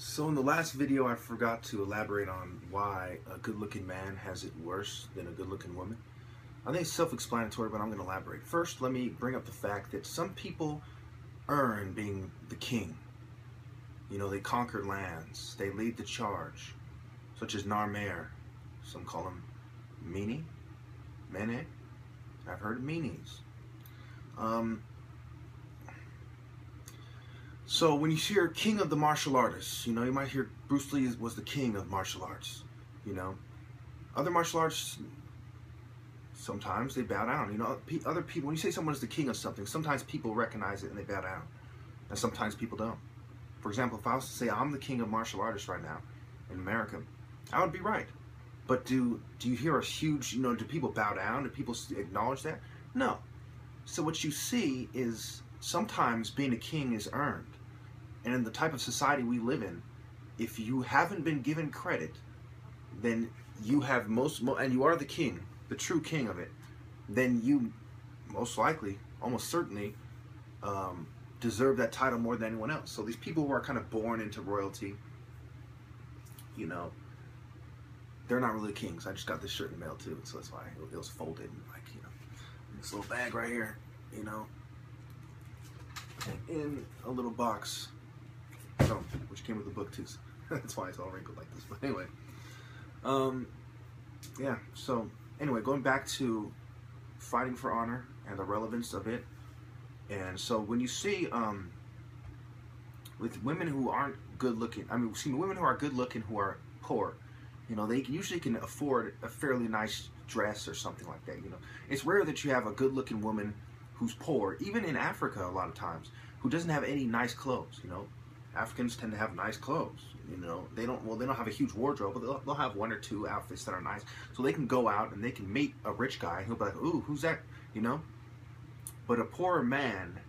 So in the last video, I forgot to elaborate on why a good-looking man has it worse than a good-looking woman. I think it's self-explanatory, but I'm going to elaborate. First, let me bring up the fact that some people earn being the king. You know, they conquer lands, they lead the charge, such as Narmer. Some call him Mene. I've heard of meanies. So when you hear king of the martial artists, you know, you might hear Bruce Lee was the king of martial arts, you know. Other martial arts, sometimes they bow down. You know, other people, when you say someone is the king of something, sometimes people recognize it and they bow down. And sometimes people don't. For example, if I was to say I'm the king of martial artists right now in America, I would be right. But do you hear a huge, you know, do people bow down? Do people acknowledge that? No. So what you see is sometimes being a king is earned. And in the type of society we live in, if you haven't been given credit, then you have and you are the king, the true king of it, then you most likely, almost certainly, deserve that title more than anyone else. So these people who are kind of born into royalty, you know, they're not really kings. I just got this shirt in the mail too, so that's why it was folded, like, you know, in this little bag right here, you know, in a little box, which came with the book too. So that's why it's all wrinkled like this. But anyway, yeah. So anyway, going back to fighting for honor and the relevance of it. And so when you see with women who aren't good looking, I mean, see women who are good looking who are poor, you know, they usually can afford a fairly nice dress or something like that. You know, it's rare that you have a good looking woman who's poor, even in Africa a lot of times, who doesn't have any nice clothes. You know, Africans tend to have nice clothes. You know, they don't have a huge wardrobe, but they'll have one or two outfits that are nice, so they can go out and they can meet a rich guy and he'll be like, ooh, who's that? You know. But a poor man,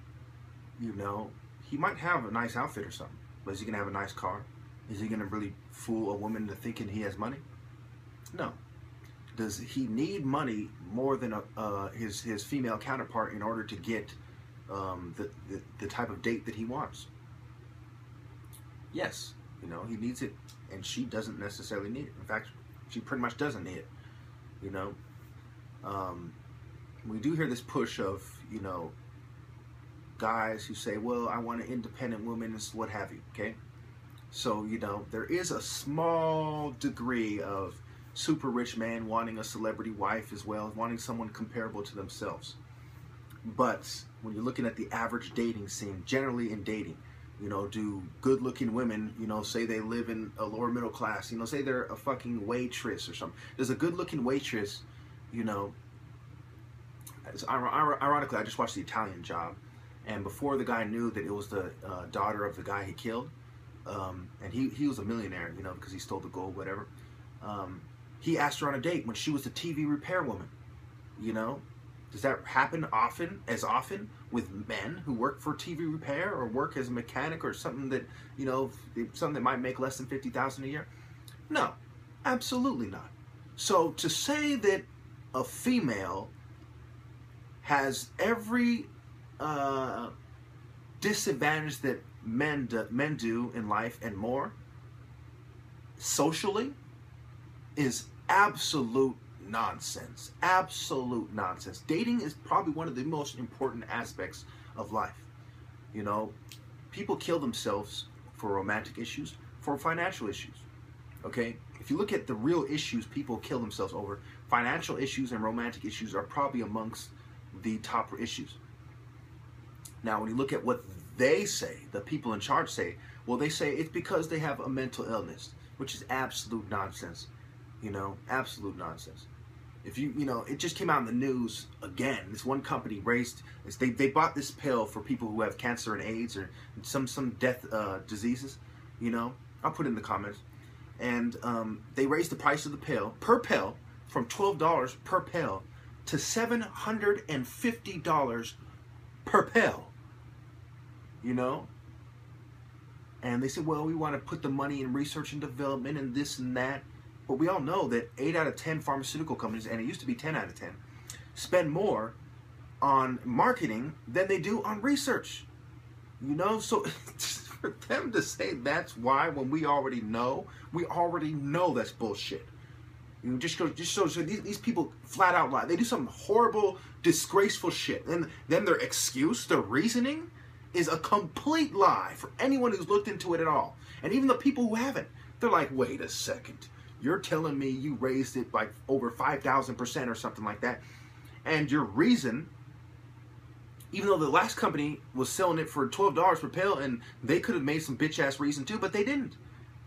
you know, he might have a nice outfit or something, but is he gonna have a nice car? Is he gonna really fool a woman into thinking he has money? No. Does he need money more than his female counterpart in order to get the type of date that he wants? Yes, you know, he needs it, and she doesn't necessarily need it. In fact, she pretty much doesn't need it. You know, we do hear this push of, you know, guys who say, well, I want an independent woman, and what have you. Okay, so you know, there is a small degree of super rich man wanting a celebrity wife as well, wanting someone comparable to themselves. But when you're looking at the average dating scene, generally in dating, you know, do good-looking women, you know, say they live in a lower middle class, you know, say they're a fucking waitress or something. Does a good-looking waitress, you know, ironically, I just watched The Italian Job, and before the guy knew that it was the daughter of the guy he killed, and he was a millionaire, you know, because he stole the gold, whatever. He asked her on a date when she was the TV repair woman. You know, does that happen as often with men who work for TV repair or work as a mechanic or something that, you know, something that might make less than $50,000 a year? No, absolutely not. So to say that a female has every disadvantage that men do in life and more, socially, is absolute nonsense. Absolute nonsense. Dating is probably one of the most important aspects of life. You know, people kill themselves for romantic issues, for financial issues. Okay? If you look at the real issues people kill themselves over, financial issues and romantic issues are probably amongst the top issues. Now, when you look at what they say, the people in charge say, well, they say it's because they have a mental illness, which is absolute nonsense. You know, absolute nonsense. If you know, it just came out in the news again. This one company they bought this pill for people who have cancer and AIDS or some death diseases. You know, I'll put it in the comments. And they raised the price of the pill per pill from $12 per pill to $750 per pill. You know. And they said, well, we want to put the money in research and development and this and that. But we all know that 8 out of 10 pharmaceutical companies, and it used to be 10 out of 10, spend more on marketing than they do on research. You know, so for them to say that's why, when we already know that's bullshit. You know, just shows these people flat out lie. They do some horrible, disgraceful shit. And then their excuse, their reasoning, is a complete lie for anyone who's looked into it at all. And even the people who haven't, they're like, wait a second. You're telling me you raised it by over 5,000% or something like that. And your reason, even though the last company was selling it for $12 per pill, and they could have made some bitch-ass reason too, but they didn't.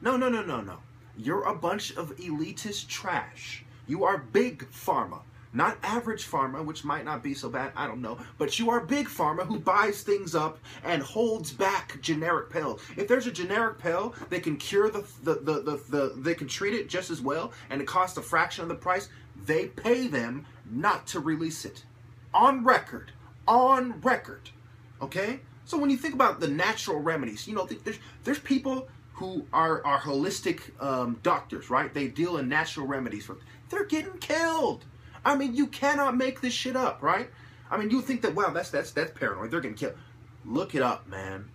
No. You're a bunch of elitist trash. You are big pharma. Not average pharma, which might not be so bad, I don't know. But you are big pharma who buys things up and holds back generic pills. If there's a generic pill, they can cure they can treat it just as well, and it costs a fraction of the price. They pay them not to release it. On record. On record. Okay? So when you think about the natural remedies, you know, there's people who are holistic doctors, right? They deal in natural remedies. They're getting killed. I mean, you cannot make this shit up, right? I mean, you think that, wow, that's paranoid. They're getting killed. Look it up, man.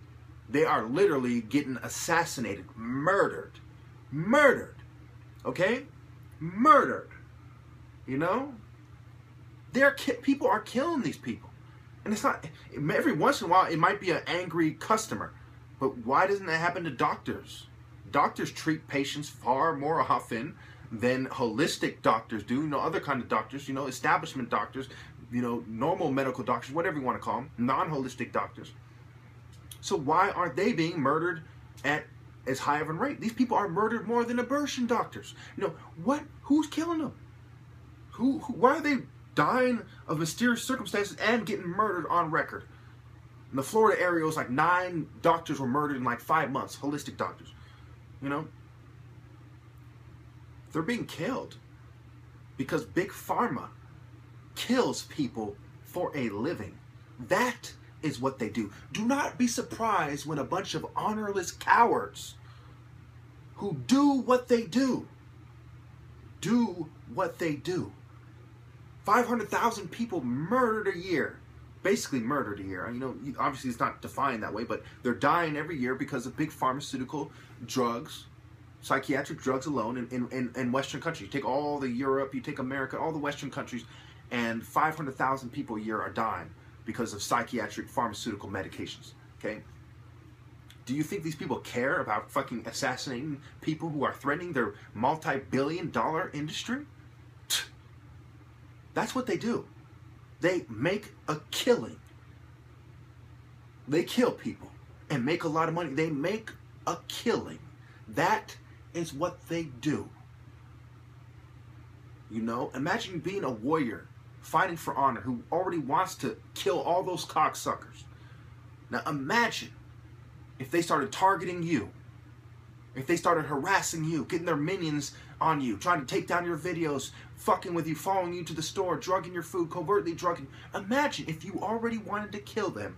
They are literally getting assassinated, murdered, okay? Murdered. You know? People are killing these people. And it's not, every once in a while, it might be an angry customer. But why doesn't that happen to doctors? Doctors treat patients far more often than holistic doctors do. You know, other kind of doctors, you know, establishment doctors, you know, normal medical doctors, whatever you want to call them, non-holistic doctors. So why aren't they being murdered at as high of a rate? These people are murdered more than abortion doctors. You know, who's killing them? Why are they dying of mysterious circumstances and getting murdered on record? In the Florida area, it was like 9 doctors were murdered in like 5 months, holistic doctors. You know? They're being killed because Big Pharma kills people for a living. That is what they do. Do not be surprised when a bunch of honorless cowards who do what they do. 500,000 people murdered a year. Basically murdered a year. You know, obviously it's not defined that way, but they're dying every year because of big pharmaceutical drugs, psychiatric drugs alone in Western countries. You take all the Europe, you take America, all the Western countries, and 500,000 people a year are dying because of psychiatric pharmaceutical medications, okay? Do you think these people care about fucking assassinating people who are threatening their multi-billion-dollar industry? That's what they do. They make a killing. They kill people and make a lot of money. They make a killing. That is what they do. You know, imagine being a warrior fighting for honor who already wants to kill all those cocksuckers. Now imagine if they started targeting you, if they started harassing you, getting their minions on you, trying to take down your videos, fucking with you, following you to the store, drugging your food, covertly drugging. Imagine if you already wanted to kill them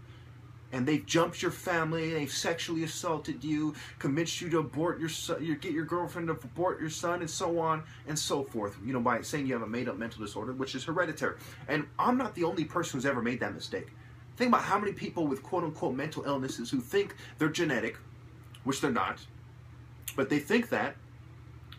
and they've jumped your family, they've sexually assaulted you, convinced you to abort your son, get your girlfriend to abort your son, and so on and so forth. You know, by saying you have a made-up mental disorder, which is hereditary. And I'm not the only person who's ever made that mistake. Think about how many people with quote-unquote mental illnesses who think they're genetic, which they're not, but they think that,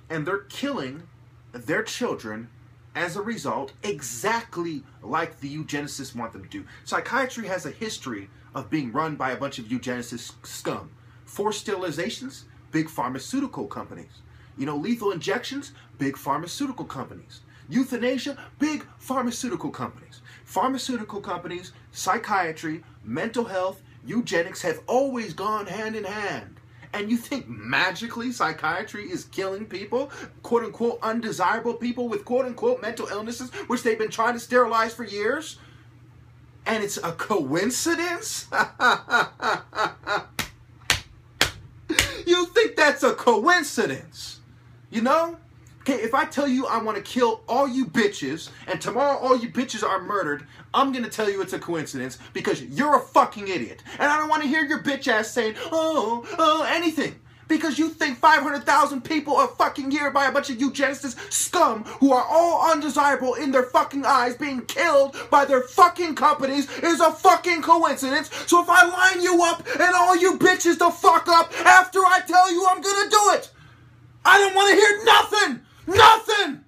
and they're killing their children as a result, exactly like the eugenicists want them to do. Psychiatry has a history of being run by a bunch of eugenicist scum. Forced sterilizations, big pharmaceutical companies. You know, lethal injections, big pharmaceutical companies. Euthanasia, big pharmaceutical companies. Pharmaceutical companies, psychiatry, mental health, eugenics have always gone hand in hand. And you think magically psychiatry is killing people, quote-unquote undesirable people with quote-unquote mental illnesses, which they've been trying to sterilize for years? And it's a coincidence? You think that's a coincidence? You know? Okay, if I tell you I want to kill all you bitches, and tomorrow all you bitches are murdered, I'm going to tell you it's a coincidence because you're a fucking idiot. And I don't want to hear your bitch ass saying, anything. Because you think 500,000 people a fucking year by a bunch of eugenicist scum who are all undesirable in their fucking eyes being killed by their fucking companies is a fucking coincidence. So if I line you up and all you bitches the fuck up after I tell you I'm gonna do it, I don't want to hear nothing! Nothing!